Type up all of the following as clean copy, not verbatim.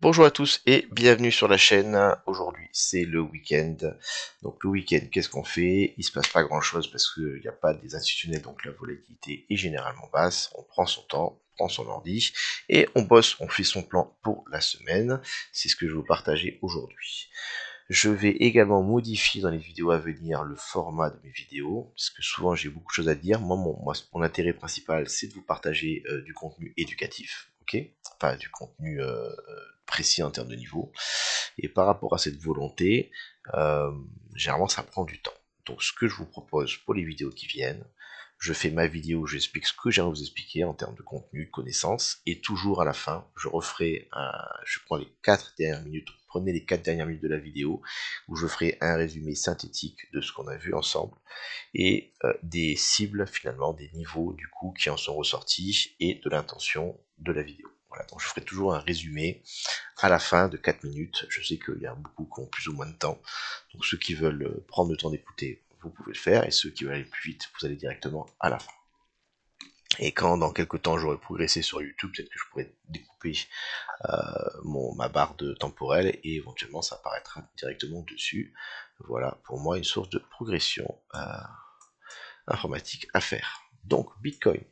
Bonjour à tous et bienvenue sur la chaîne. Aujourd'hui c'est le week-end. Donc le week-end, qu'est-ce qu'on fait? Il se passe pas grand-chose parce qu'il n'y a pas des institutionnels, donc la volatilité est généralement basse. On prend son temps, on prend son ordi et on bosse, on fait son plan pour la semaine. C'est ce que je vais vous partager aujourd'hui. Je vais également modifier dans les vidéos à venir le format de mes vidéos, parce que souvent j'ai beaucoup de choses à dire. Mon intérêt principal, c'est de vous partager du contenu éducatif, ok? Pas du contenu précis en termes de niveau. Et par rapport à cette volonté, euh, généralement ça prend du temps. Donc ce que je vous propose pour les vidéos qui viennent, je fais ma vidéo où j'explique ce que j'ai à vous expliquer en termes de contenu, de connaissances, et toujours à la fin, je prends les 4 dernières minutes, prenez les 4 dernières minutes de la vidéo, où je ferai un résumé synthétique de ce qu'on a vu ensemble, et des cibles finalement, des niveaux du coup qui en sont ressortis, et de l'intention de la vidéo. Voilà, donc je ferai toujours un résumé à la fin de 4 minutes. Je sais qu'il y a beaucoup qui ont plus ou moins de temps, donc ceux qui veulent prendre le temps d'écouter, vous pouvez le faire, et ceux qui veulent aller plus vite, vous allez directement à la fin. Et quand dans quelques temps j'aurai progressé sur YouTube, peut-être que je pourrai découper ma barre de temporelle et éventuellement ça apparaîtra directement dessus. Voilà pour moi une source de progression informatique à faire. Donc Bitcoin.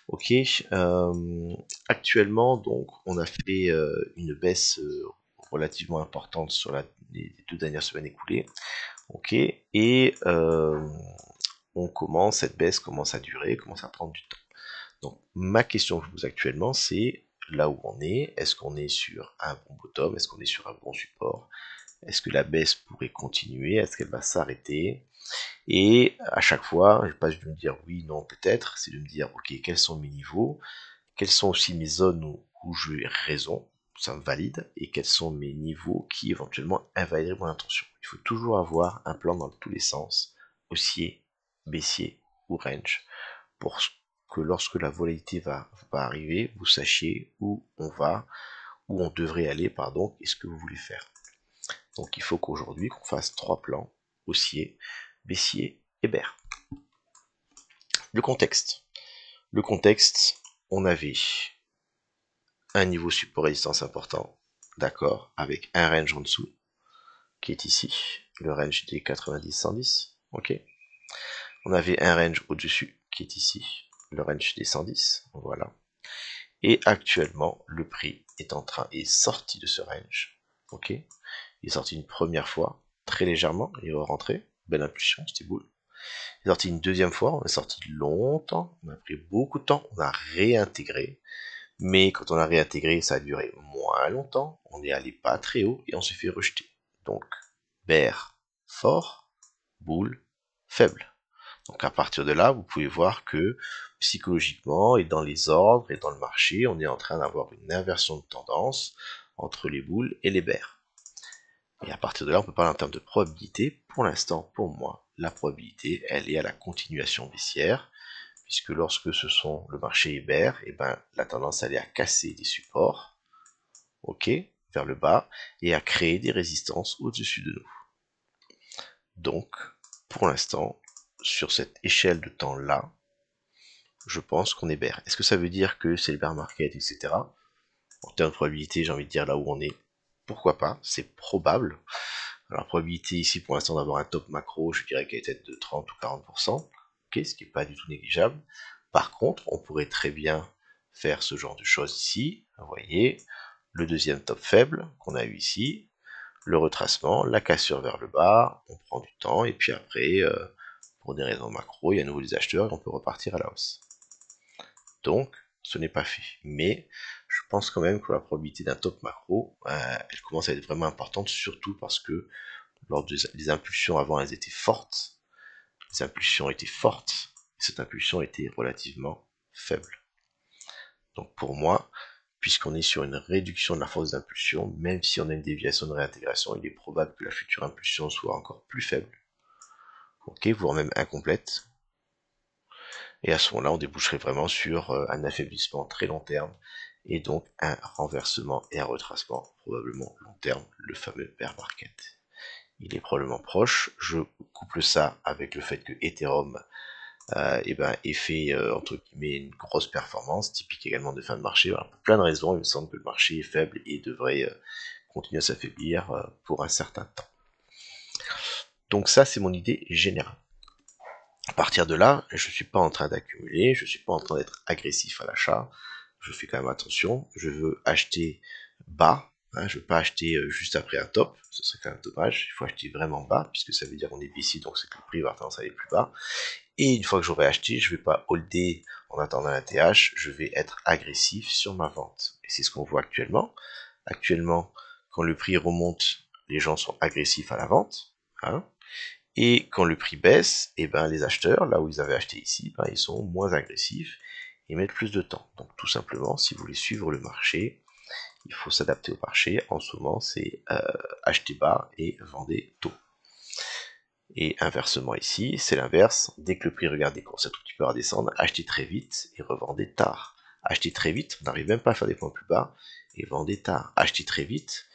Ok. Actuellement donc on a fait une baisse relativement importante sur les 2 dernières semaines écoulées. Ok. Et cette baisse commence à durer, commence à prendre du temps. Donc ma question que je vous pose actuellement, c'est là où on est, est-ce qu'on est sur un bon bottom, est-ce qu'on est sur un bon support, est-ce que la baisse pourrait continuer, est-ce qu'elle va s'arrêter? Et à chaque fois, je pas juste de me dire oui, non, peut-être, c'est de me dire ok, quels sont mes niveaux, quelles sont aussi mes zones où j'ai raison, ça me valide, et quels sont mes niveaux qui éventuellement invalideraient mon intention. Il faut toujours avoir un plan dans tous les sens, haussier, baissier ou range, pour que lorsque la volatilité va arriver, vous sachiez où on va, où on devrait aller, pardon, et ce que vous voulez faire. Donc il faut qu'aujourd'hui qu'on fasse 3 plans, haussier, baissier et bear. Le contexte. Le contexte, on avait un niveau support résistance important, d'accord, avec un range en dessous, qui est ici, le range des 90-110, ok. On avait un range au-dessus, qui est ici, le range des 110, voilà. Et actuellement, le prix est sorti de ce range. Ok. Il est sorti une première fois, très légèrement, il est rentré. Belle impulsion, c'était boule. Il est sorti une deuxième fois, on est sorti longtemps, on a pris beaucoup de temps, on a réintégré. Mais quand on a réintégré, ça a duré moins longtemps, on est allé pas très haut et on s'est fait rejeter. Donc, bear fort, boule faible. Donc à partir de là, vous pouvez voir que psychologiquement et dans les ordres et dans le marché, on est en train d'avoir une inversion de tendance entre les boules et les bears. Et à partir de là, on peut parler en termes de probabilité. Pour l'instant, pour moi, la probabilité, elle est à la continuation baissière, puisque lorsque le marché est bear, et ben la tendance elle est à casser des supports, ok, vers le bas, et à créer des résistances au-dessus de nous. Donc, pour l'instant, sur cette échelle de temps là, je pense qu'on est bear. Est-ce que ça veut dire que c'est le bear market, etc. En termes de probabilité, j'ai envie de dire là où on est. Pourquoi pas, c'est probable. Alors, probabilité ici pour l'instant d'avoir un top macro, je dirais qu'elle est peut-être de 30 ou 40%, ok, ce qui n'est pas du tout négligeable. Par contre, on pourrait très bien faire ce genre de choses ici. Vous voyez, le deuxième top faible qu'on a eu ici, le retracement, la cassure vers le bas, on prend du temps, et puis après, pour des raisons macro, il y a à nouveau des acheteurs et on peut repartir à la hausse. Donc, ce n'est pas fait. Mais je pense quand même que la probabilité d'un top macro, elle commence à être vraiment importante, surtout parce que lors des impulsions avant, elles étaient fortes. Les impulsions étaient fortes, et cette impulsion était relativement faible. Donc pour moi, puisqu'on est sur une réduction de la force d'impulsion, même si on a une déviation de réintégration, il est probable que la future impulsion soit encore plus faible, ok, voire même incomplète. Et à ce moment-là, on déboucherait vraiment sur un affaiblissement très long terme, et donc un renversement et un retracement probablement long terme, le fameux bear market. Il est probablement proche. Je couple ça avec le fait que Ethereum et fait entre guillemets une grosse performance, typique également de fin de marché. Voilà, pour plein de raisons, il me semble que le marché est faible et devrait continuer à s'affaiblir pour un certain temps. Donc ça, c'est mon idée générale. À partir de là, je ne suis pas en train d'accumuler, je ne suis pas en train d'être agressif à l'achat, je fais quand même attention, je veux acheter bas, hein, je ne veux pas acheter juste après un top, ce serait quand même dommage, il faut acheter vraiment bas, puisque ça veut dire qu'on est baissier, donc c'est que le prix va tendance à aller plus bas. Et une fois que j'aurai acheté, je ne vais pas holder en attendant un TH, je vais être agressif sur ma vente. Et c'est ce qu'on voit actuellement. Actuellement, quand le prix remonte, les gens sont agressifs à la vente. Hein, et quand le prix baisse, et ben les acheteurs, là où ils avaient acheté ici, ben ils sont moins agressifs et mettent plus de temps. Donc tout simplement, si vous voulez suivre le marché, il faut s'adapter au marché. En ce moment, c'est acheter bas et vendez tôt. Et inversement ici, c'est l'inverse. Dès que le prix, regardez, commence un tout petit peu à redescendre, achetez très vite et revendez tard. Achetez très vite, on n'arrive même pas à faire des points plus bas, et vendez tard. Achetez très vite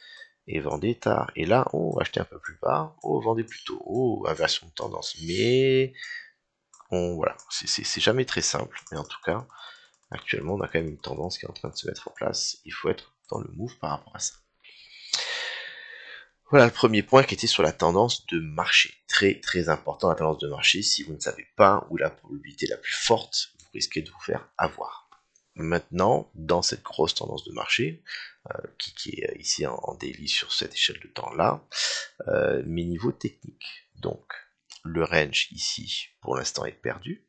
et vendez tard. Et là, oh, achetez un peu plus bas, oh, vendez plus tôt, oh, inversion de tendance. Mais voilà, c'est jamais très simple, mais en tout cas, actuellement, on a quand même une tendance qui est en train de se mettre en place. Il faut être dans le move par rapport à ça. Voilà le premier point qui était sur la tendance de marché. Très très important la tendance de marché. Si vous ne savez pas où est la probabilité la plus forte, vous risquez de vous faire avoir. Maintenant, dans cette grosse tendance de marché, qui est ici en daily sur cette échelle de temps-là, mes niveaux techniques. Donc, le range ici, pour l'instant, est perdu.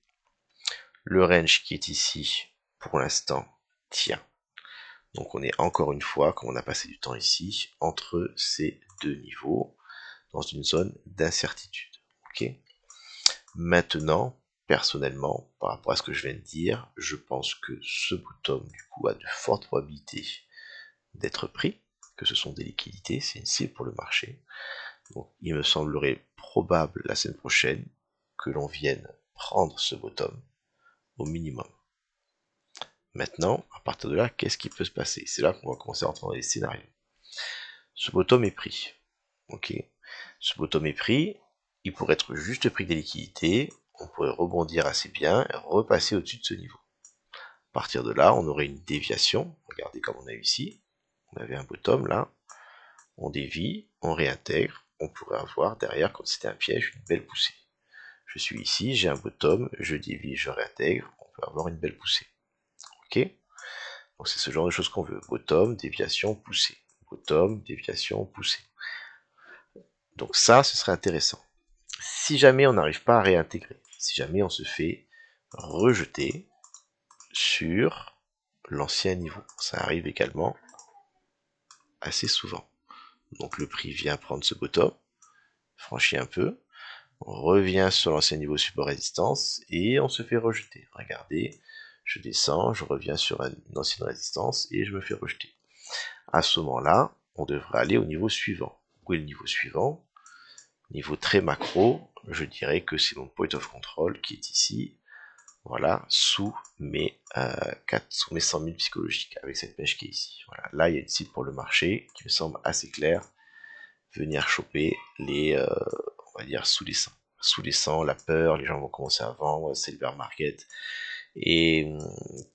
Le range qui est ici, pour l'instant, tient. Donc on est encore une fois, comme on a passé du temps ici, entre ces deux niveaux, dans une zone d'incertitude. Ok. Maintenant, personnellement, par rapport à ce que je viens de dire, je pense que ce bottom, du coup, a de fortes probabilités d'être pris, que ce sont des liquidités, c'est une cible pour le marché. Donc il me semblerait probable la semaine prochaine que l'on vienne prendre ce bottom au minimum. Maintenant, à partir de là, qu'est-ce qui peut se passer? C'est là qu'on va commencer à rentrer dans les scénarios. Ce bottom est pris. Ok. Ce bottom est pris. Il pourrait être juste pris des liquidités. On pourrait rebondir assez bien et repasser au-dessus de ce niveau. À partir de là, on aurait une déviation. Regardez comme on a eu ici. On avait un bottom là. On dévie, on réintègre. On pourrait avoir derrière, comme c'était un piège, une belle poussée. Je suis ici, j'ai un bottom, je dévie, je réintègre. On peut avoir une belle poussée. Ok. Donc c'est ce genre de choses qu'on veut. Bottom, déviation, poussée. Bottom, déviation, poussée. Donc ça, ce serait intéressant. Si jamais on n'arrive pas à réintégrer, si jamais on se fait rejeter sur l'ancien niveau, ça arrive également assez souvent. Donc le prix vient prendre ce bottom, franchit un peu, on revient sur l'ancien niveau support résistance et on se fait rejeter. Regardez, je descends, je reviens sur une ancienne résistance et je me fais rejeter. À ce moment-là, on devrait aller au niveau suivant. Où est le niveau suivant? Niveau très macro, je dirais que c'est mon point of control qui est ici, voilà, sous mes 100 000 psychologiques, avec cette mèche qui est ici. Voilà. Là, il y a une cible pour le marché qui me semble assez claire. Venir choper les, on va dire, sous les 100. Sous les 100, la peur, les gens vont commencer à vendre, c'est le bear market. Et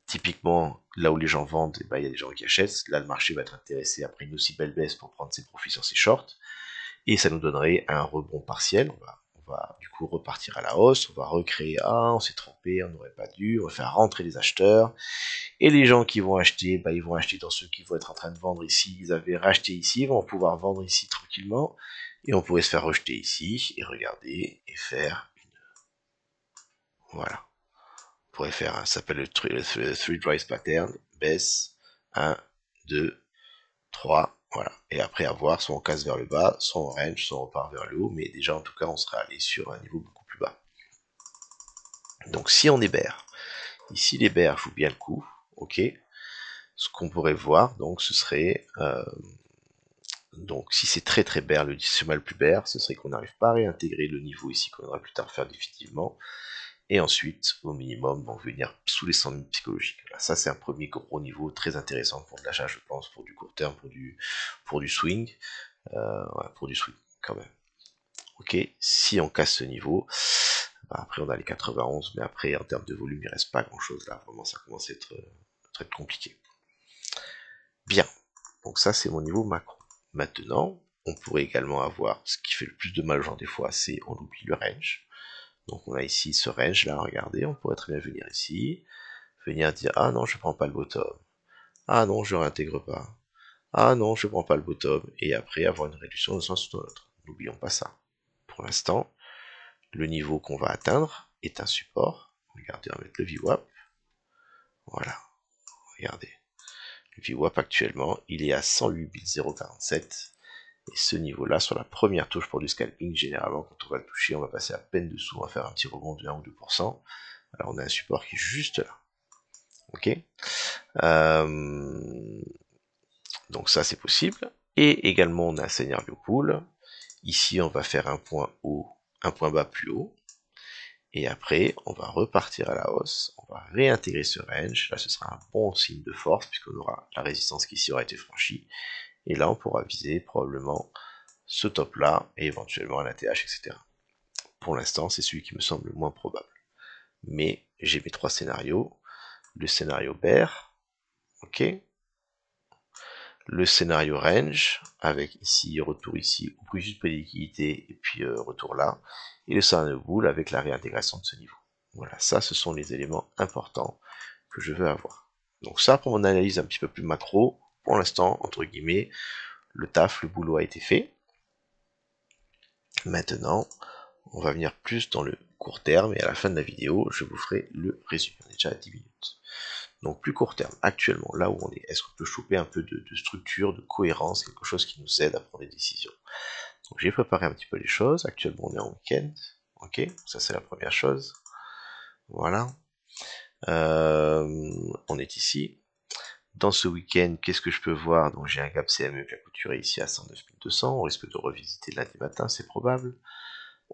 typiquement, là où les gens vendent, il y a des gens qui achètent. Là, le marché va être intéressé après une aussi belle baisse pour prendre ses profits sur ses shorts. Et ça nous donnerait un rebond partiel. On va du coup repartir à la hausse, on va recréer, on s'est trompé, on n'aurait pas dû, on va faire rentrer les acheteurs. Et les gens qui vont acheter, ils vont acheter dans ceux qui vont être en train de vendre ici. Ils avaient racheté ici, ils vont pouvoir vendre ici tranquillement. Et on pourrait se faire rejeter ici, et regarder, et faire une... Voilà. On pourrait faire, ça s'appelle le three drive pattern, baisse, 1, 2, 3, voilà. Et après avoir, soit on casse vers le bas, soit on range, soit on repart vers le haut, mais déjà en tout cas on serait allé sur un niveau beaucoup plus bas. Donc si on est bear, ici les bears jouent bien le coup, ok. Ce qu'on pourrait voir, donc ce serait, donc si c'est très très bear, le décimal plus bear, ce serait qu'on n'arrive pas à réintégrer le niveau ici qu'on aura plus tard faire définitivement. Et ensuite, au minimum, vont venir sous les 100 000 psychologiques. Là, ça, c'est un premier gros niveau très intéressant pour de l'achat, je pense, pour du court terme, pour du swing. Pour du swing, quand même. Ok, si on casse ce niveau, Après on a les 91, mais après en termes de volume il reste pas grand chose là, vraiment ça commence à être très compliqué. Bien, donc ça c'est mon niveau macro. Maintenant, on pourrait également avoir, ce qui fait le plus de mal aux gens des fois, c'est on oublie le range. Donc on a ici ce range là, regardez, on pourrait très bien venir ici, venir dire ah non je prends pas le bottom, ah non je réintègre pas, ah non je prends pas le bottom, et après avoir une réduction de sens ou de l'autre. N'oublions pas ça. Pour l'instant, le niveau qu'on va atteindre est un support. Regardez, on va mettre le VWAP. Voilà, regardez. Le VWAP actuellement, il est à 108,047. Et ce niveau-là, sur la première touche pour du scalping, généralement, quand on va le toucher, on va passer à peine dessous, on va faire un petit rebond de 1 ou 2%. Alors on a un support qui est juste là. Ok, donc ça c'est possible. Et également on a un scénario pool. Ici on va faire un point haut, un point bas plus haut. Et après on va repartir à la hausse, on va réintégrer ce range. Là ce sera un bon signe de force puisqu'on aura la résistance qui ici aura été franchie. Et là on pourra viser probablement ce top là et éventuellement un ATH, etc. Pour l'instant c'est celui qui me semble le moins probable. Mais j'ai mes trois scénarios. Le scénario bear, ok, le scénario range, avec ici, retour ici, ou juste peu de liquidité, et puis retour là, et le scénario bull avec la réintégration de ce niveau. Voilà, ça ce sont les éléments importants que je veux avoir. Donc ça pour mon analyse un petit peu plus macro, pour l'instant, entre guillemets, le taf, le boulot a été fait. Maintenant, on va venir plus dans le court terme, et à la fin de la vidéo, je vous ferai le résumé. On est déjà à 10 minutes. Donc plus court terme, actuellement, là où on est, est-ce qu'on peut choper un peu de structure, de cohérence, quelque chose qui nous aide à prendre des décisions. Donc j'ai préparé un petit peu les choses, actuellement on est en week-end, ok, ça c'est la première chose, voilà, on est ici, dans ce week-end, qu'est-ce que je peux voir? Donc j'ai un gap CME qui a clôturé ici à 109 200, on risque de revisiter lundi matin, c'est probable.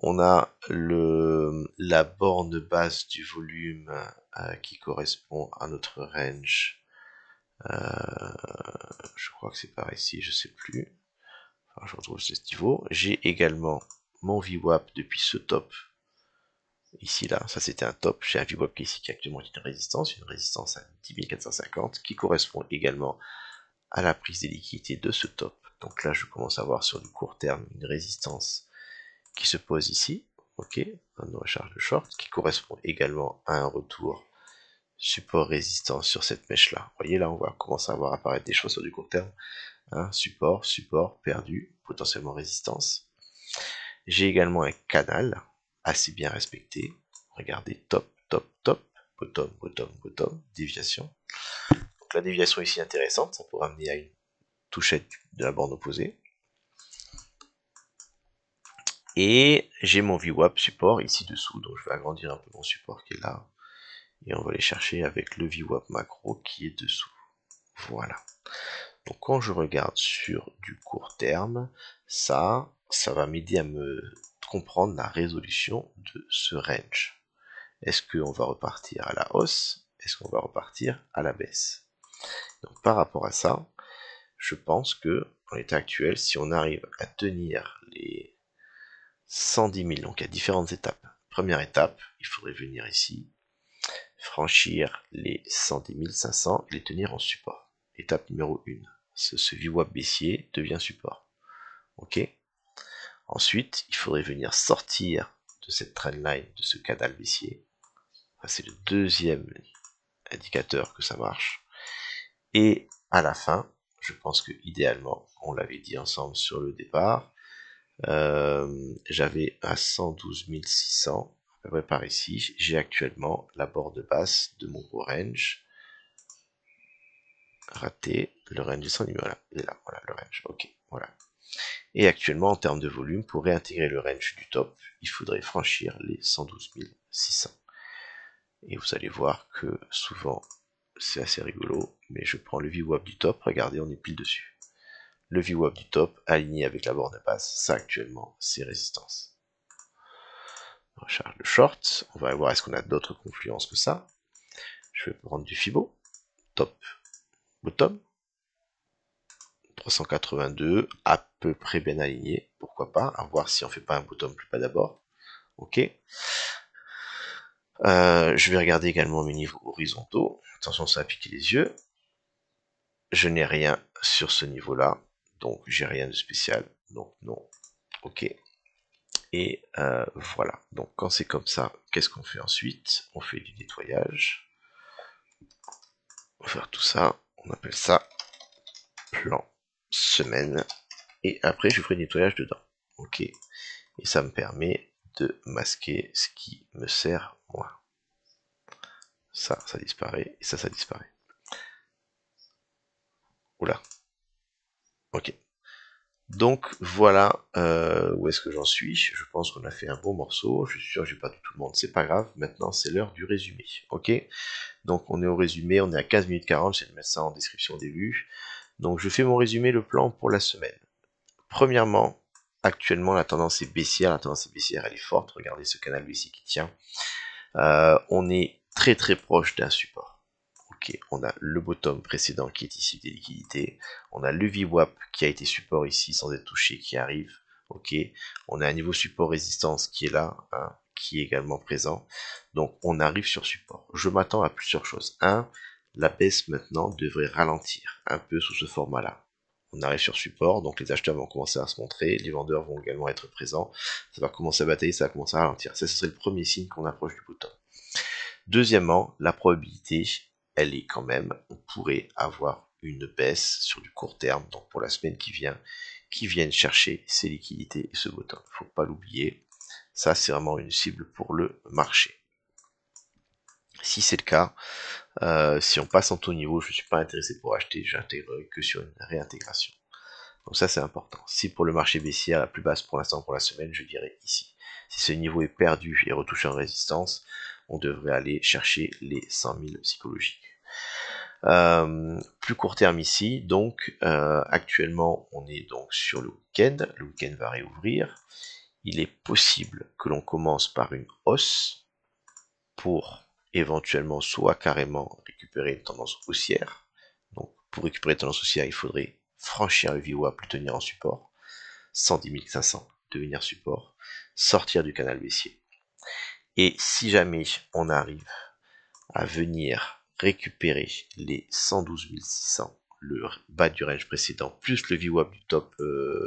On a la borne basse du volume qui correspond à notre range. Je crois que c'est par ici, je sais plus. Enfin, je retrouve ce niveau. J'ai également mon VWAP depuis ce top. Ici, là, ça c'était un top. J'ai un VWAP qui est ici qui actuellement est une résistance à 10 450, qui correspond également à la prise des liquidités de ce top. Donc là, je commence à voir sur du court terme une résistance qui se pose ici, ok, une recharge de short, qui correspond également à un retour support résistance sur cette mèche là. Vous voyez là, on va commencer à voir apparaître des choses sur du court terme, hein, support, perdu, potentiellement résistance. J'ai également un canal assez bien respecté, regardez, top, bottom, déviation. Donc la déviation ici intéressante, ça pourrait amener à une touchette de la borne opposée. Et j'ai mon VWAP support ici dessous, donc je vais agrandir un peu mon support qui est là. Et on va aller chercher avec le VWAP macro qui est dessous. Voilà. Donc quand je regarde sur du court terme, ça va m'aider à me comprendre la résolution de ce range. Est-ce qu'on va repartir à la hausse? Est-ce qu'on va repartir à la baisse? Donc par rapport à ça, je pense que en l'état actuel, si on arrive à tenir les 110 000, donc à différentes étapes. Première étape, il faudrait venir ici, franchir les 110 500 et les tenir en support. Étape numéro 1, ce VWAP baissier devient support. Ok. Ensuite, il faudrait venir sortir de cette trendline, de ce canal baissier. C'est le deuxième indicateur que ça marche. Et à la fin, je pense que idéalement, on l'avait dit ensemble sur le départ, j'avais à 112 600, à peu près par ici, j'ai actuellement la borne basse de mon gros range, raté, le range est sans numéro, voilà, il est là, voilà le range, ok, voilà. Et actuellement en termes de volume, pour réintégrer le range du top, il faudrait franchir les 112 600. Et vous allez voir que souvent, c'est assez rigolo, mais je prends le VWAP du top, regardez, on est pile dessus. Le VWAP du top aligné avec la borne basse, ça actuellement, c'est résistance. On recharge le short, on va voir est-ce qu'on a d'autres confluences que ça. Je vais prendre du Fibo, top, bottom, 382, à peu près bien aligné, pourquoi pas, à voir si on fait pas un bottom plus bas d'abord. Ok. Je vais regarder également mes niveaux horizontaux. Attention, ça va piquer les yeux. Je n'ai rien sur ce niveau-là, donc j'ai rien de spécial. Donc non, ok. Et voilà. Donc quand c'est comme ça, qu'est-ce qu'on fait ensuite? On fait du nettoyage. On va faire tout ça. On appelle ça plan semaine. Et après, je ferai le nettoyage dedans. Ok. Et ça me permet de masquer ce qui me sert moins. Ça disparaît. Et ça disparaît. Oula. Ok. Donc voilà où est-ce que j'en suis. Je pense qu'on a fait un bon morceau. Je suis sûr que j'ai pas tout le monde. C'est pas grave. Maintenant, c'est l'heure du résumé. Ok. Donc on est au résumé. On est à 15 minutes 40. Je vais mettre ça en description au début. Donc je fais mon résumé, le plan pour la semaine. Premièrement, actuellement la tendance est baissière. La tendance est baissière, elle est forte. Regardez ce canal baissier qui tient. On est très très proche d'un support. Ok, on a le bottom précédent qui est ici des liquidités. On a le VWAP qui a été support ici sans être touché qui arrive. Ok, on a un niveau support résistance qui est là, hein, qui est également présent. Donc on arrive sur support. Je m'attends à plusieurs choses. Un, la baisse maintenant devrait ralentir un peu sous ce format-là. On arrive sur support, donc les acheteurs vont commencer à se montrer, les vendeurs vont également être présents. Ça va commencer à batailler, ça va commencer à ralentir. Ça, ce serait le premier signe qu'on approche du bottom. Deuxièmement, la probabilité, elle est quand même, on pourrait avoir une baisse sur du court terme, donc pour la semaine qui vient, qui viennent chercher ces liquidités et ce bottom. Faut pas l'oublier. Ça, c'est vraiment une cible pour le marché. Si c'est le cas, si on passe en taux niveau, je ne suis pas intéressé pour acheter, j'intégrerai que sur une réintégration. Donc ça, c'est important. Si pour le marché baissière, la plus basse pour l'instant pour la semaine, je dirais ici. Si ce niveau est perdu et retouché en résistance, on devrait aller chercher les 100 000 psychologiques. Plus court terme ici, donc actuellement on est donc sur le week-end va réouvrir. Il est possible que l'on commence par une hausse pour éventuellement soit carrément récupérer une tendance haussière. Donc pour récupérer une tendance haussière, il faudrait franchir le VWAP, le tenir en support, 110 500, devenir support, sortir du canal baissier. Et si jamais on arrive à venir récupérer les 112 600, le bas du range précédent, plus le VWAP du top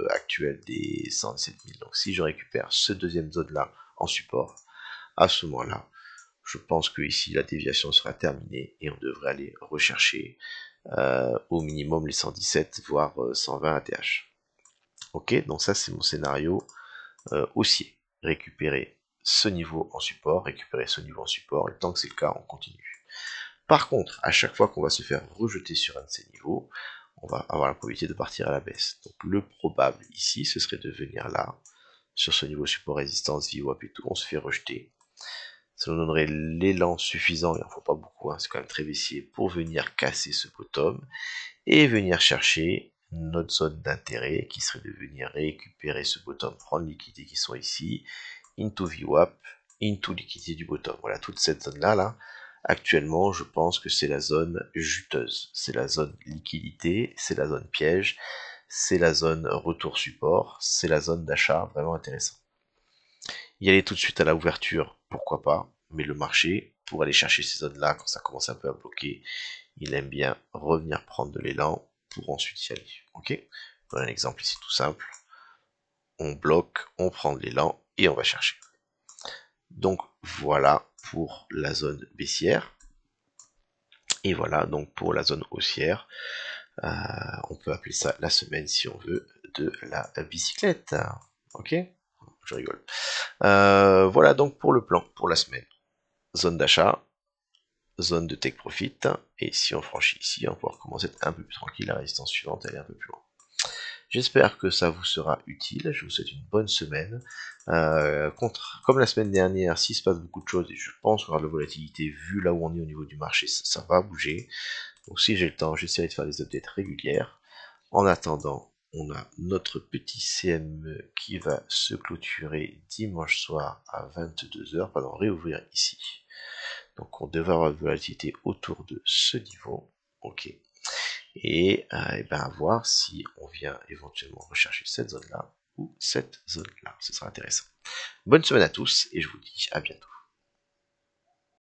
actuel des 117 000. Donc si je récupère ce deuxième zone là en support, à ce moment-là, je pense que ici la déviation sera terminée et on devrait aller rechercher au minimum les 117 voire 120 ATH. Ok, donc ça c'est mon scénario haussier. Récupérer ce niveau en support, récupérer ce niveau en support, et tant que c'est le cas, on continue. Par contre, à chaque fois qu'on va se faire rejeter sur un de ces niveaux, on va avoir la probabilité de partir à la baisse. Donc le probable ici, ce serait de venir là, sur ce niveau support résistance, VWAP et tout, on se fait rejeter. Ça nous donnerait l'élan suffisant, il n'en faut pas beaucoup, hein, c'est quand même très baissier, pour venir casser ce bottom et venir chercher notre zone d'intérêt qui serait de venir récupérer ce bottom, prendre les liquidités qui sont ici, into VWAP, into liquidité du bottom. Voilà, toute cette zone-là, là, actuellement, je pense que c'est la zone juteuse, c'est la zone liquidité, c'est la zone piège, c'est la zone retour support, c'est la zone d'achat vraiment intéressant. Y aller tout de suite à la ouverture, pourquoi pas, mais le marché, pour aller chercher ces zones-là, quand ça commence un peu à bloquer, il aime bien revenir prendre de l'élan pour ensuite y aller. Ok, voilà un exemple ici tout simple. On bloque, on prend de l'élan et on va chercher. Donc voilà pour la zone baissière. Et voilà donc pour la zone haussière. On peut appeler ça la semaine si on veut de la bicyclette. Ok, je rigole. Voilà donc pour le plan pour la semaine. Zone d'achat, zone de take profit, et si on franchit ici, on va pouvoir commencer à être un peu plus tranquille, la résistance suivante elle est un peu plus loin. J'espère que ça vous sera utile, je vous souhaite une bonne semaine. Comme la semaine dernière, s'il se passe beaucoup de choses, et je pense qu'on aura de la volatilité, vu là où on est au niveau du marché, ça va bouger. Donc si j'ai le temps, j'essaierai de faire des updates régulières. En attendant, on a notre petit CME qui va se clôturer dimanche soir à 22h, pardon, réouvrir ici. Donc on devrait avoir une volatilité autour de ce niveau. Ok. Et ben à voir si on vient éventuellement rechercher cette zone-là ou cette zone-là. Ce sera intéressant. Bonne semaine à tous et je vous dis à bientôt.